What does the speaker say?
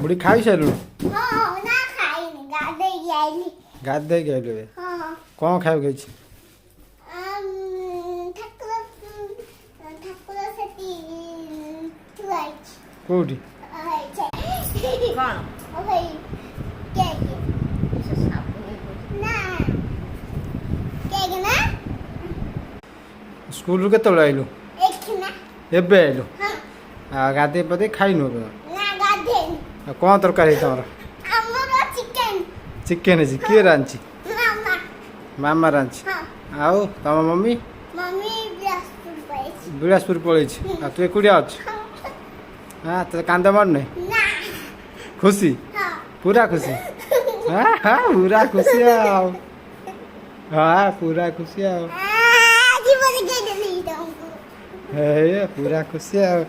ବୁଢ଼ୀ ଖାଇସାରିଲୁଣି ହଁ ନା ଖାଇନି ଗାଧେଇକି ଆଇଲି। ଗାଧେଇକି ଆଇଲୁ ଏବେ ହଁ କ'ଣ ଖାଇବାକୁ ହେଇଛି? ଠାକୁର ଠାକୁର ସେଠି ଥୁଆ ହେଇଛି। କୋଉଠି? କଣ କେକ୍ ନା କେକ୍ ନା ସ୍କୁଲରୁ କେତେବେଳେ ଆଇଲୁ? ଏଖିନା ଏବେ ଆଇଲୁ ହଁ ଆଉ ଗାଧେଇ ପାଧେଇ ଖାଇନୁ ଏବେ? ନା ଗାଧେଇନି। ଆଉ କ'ଣ ତରକାରୀ ହେଇଛି ତମର? ଆମର ଚିକେନ୍ ଚିକେନ୍ ହେଇଛି। କିଏ ରାନ୍ଧିଛି? ମାମା। ମାମା ରାନ୍ଧିଛି। ହଁ ଆଉ ତମ ମମି? ମମି ବିଳାସପୁର ପଳେଇଛି। ବିଳାସପୁର ପଳେଇଛି। ଆଉ ତୁ ଏକୁଟିଆ ଅଛୁ? ହଁ ତୋତେ କାନ୍ଦ ମାରୁନି? ନା ଖୁସି? ହଁ ପୁରା ଖୁସି? ପୁରା ଖୁସି ଆଉ ପୁରା ଖୁସି ଆଉ ଜୀବନ କେହି ତମକୁ ପୁରା ଖୁସି ଆଉ